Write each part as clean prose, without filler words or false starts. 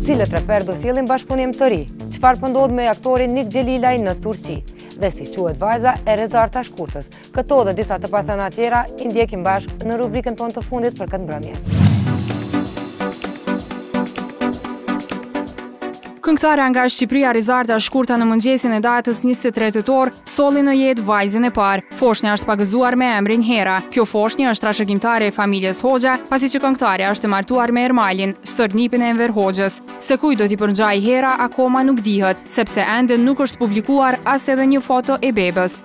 Cilët reper do sjellin bashkëpunim të ri? Çfarë po ndodh me aktorin Nik Xhelilaj në Turqi? Dhe si quhet vajza e Rezarta Shkurtës? Këto dhe disa të pathëna tjera i ndjekim bashkë në rubrikën tonë të fundit për këtë mbrëmje. Këngëtarja nga Shqipëria Rezarta Shkurta në mëngjesin e datës 23 tetor solli në jetë vajzën e parë. Foshnja është pagëzuar me emrin Hera. Kjo foshnjë është trashëgimtare e familjes Hoxha, pasi që këngëtarja është e martuar me Ermalin, stërnipin e Enver Hoxhës. Se kujt do t'i përngjajë Hera akoma nuk dihet, sepse ende nuk është publikuar as edhe një foto e bebës.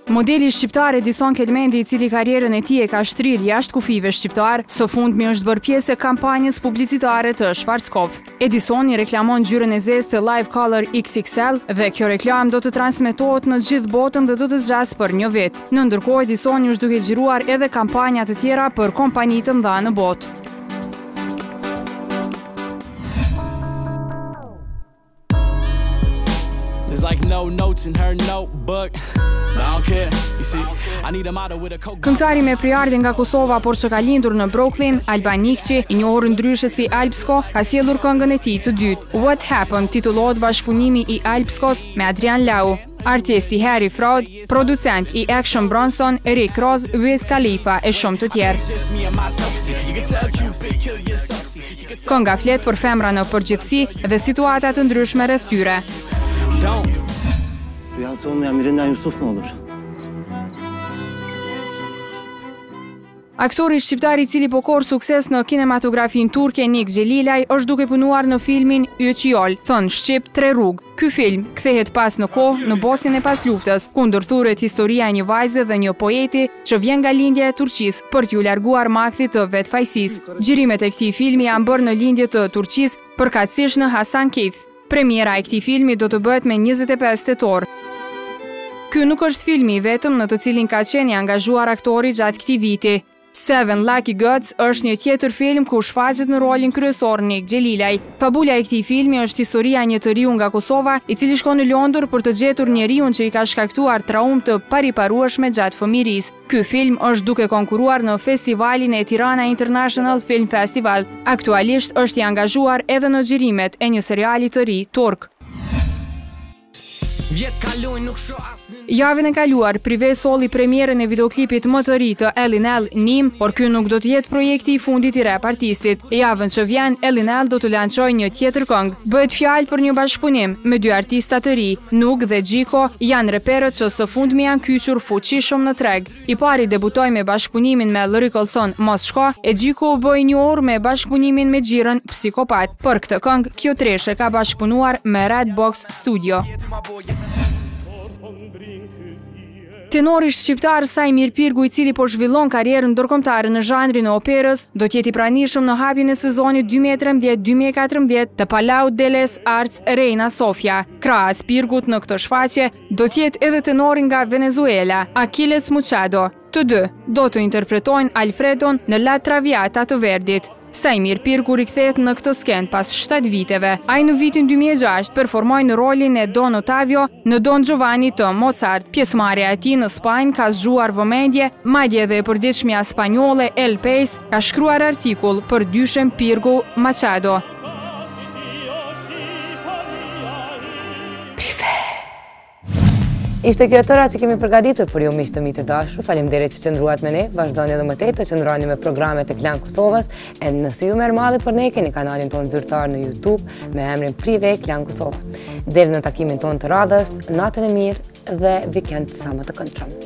Modeli shqiptar Edison Kelmendi, i cili karrierën e tij e ka shtrirë jashtë kufive shqiptar, së fundmi është bërë pjesë e kampanjës publicitare të Schwarzkopf. Edison i reklamon ngjyrën e zezë të Live Color XXL dhe kjo reklam do të transmetohet në gjithë botën dhe do të zgjasë për një vit. Në ndërkohë Edisoni është duke xhiruar edhe kampanja të tjera për kompani të mëdha në botë. There's like no notes in her notebook. I don't care. You see, I need a model with a coke. Këngëtari me priardhje nga Kosova por që ka lindur në Brooklyn, Alban Nikçi, i njohur ndryshe si Alpsko, ka sjellur këngën e tij të dytë. What Happened titullohet bashkëpunimi i Alpskos me Adrian Lau. Artisti Harry Fraud, producent i Action Bronson, Rick Ross, Wiz Khalifa e shumë të tjerë. Kënga flet për femra në përgjithësi dhe situata të ndryshme rreth tyre. Rüyası olmayan birinden Yusuf mu olur? Aktori shqiptar i cili po korr sukses në kinematografin turke Nik Xhelilaj është duke punuar në filmin Yçiol, thënë shqip 3 rrugë. Ky film kthehet pas në kohë në Bosnjën e pas luftës, ku ndërthuret historia e një vajze dhe një poeti që vjen nga lindja e Turqisë për t'ju larguar makthit të vetfajsisë. Xhirimet e këtij filmi janë bërë në lindje të Turqisë, përkatësisht në Hasankeyf. Premiera e këtij filmi do të bëhet me 25 tetor. Ky nuk është filmi i vetëm në të cilin ka qenë i angazhuar aktori gjatë këtij viti. Seven Lucky Gods është një tjetër film ku shfaqet në rolin kryesor Nik Xhelilaj. Fabula e këtij filmi është historia një të riu nga Kosova, i cili shkon në Londër për të gjetur njeriun që i ka shkaktuar traumë të pariparueshme gjatë fëmirisë. Ky film është duke konkuruar në festivalin e Tirana International Film Festival. Aktualisht është i angazhuar edhe në xhirimet e një seriali të ri turk. Javën e kaluar, Prive solli premierën e videoklipit më të ri të Elinel Nim, por ky nuk do të jetë projekti i fundit i rap artistit. Javën që vjen, Elinel do të lançojë një tjetër këngë. Bëhet fjalë për një bashkëpunim me 2 artista të ri, Nuk dhe Gjiko, janë reperët që së fundmi janë kyçur fuqishëm në treg. I pari debutoi me bashkëpunimin me Lyricalson Mos Shko, e Gjiko u bë i njohur me bashkëpunimin me Xhirën Psikopat. Për këtë këngë, kjo treshe ka bashkëpunuar me Redbox Studio. Tenori shqiptar Sajmir Pirgu, i cili po zhvillon karrierën ndërkombëtare në zhanrin e operës, do të jetë i pranishëm në hapjen e sezonit 2013-2014 të Palau Deles Arts Reina Sofia. Krahas Pirgut në këtë shfaqje do të jetë edhe tenori nga Venezuela, Aquiles Muchado. Të dy do të interpretojnë Alfredon në La Traviata të Verdit. Sajmir Pirgu rikthehet në këtë skenë pas 7 viteve. Ai në vitin 2006 performoi në rolin e Don Ottavio në Don Giovanni të Mozart. Pjesëmarrja e tij në Spanjë ka zgjuar vëmendje, madje edhe e përditshmja spanjolle El País ka shkruar artikull për dyshem Pirgu Machado. Ishte kjo tëra që kemi përgatitur për ju miq të mi të dashur. Faleminderit që qëndruat me ne. Vazhdoni edhe më tej të qëndroni me programet e Klan Kosovës. E nëse ju merr malli për ne, keni kanalin tonë zyrtar në YouTube me emrin Prive Klan Kosova. Deri në takimin tonë të radhës, natën e mirë dhe vikend sa më të këndshëm.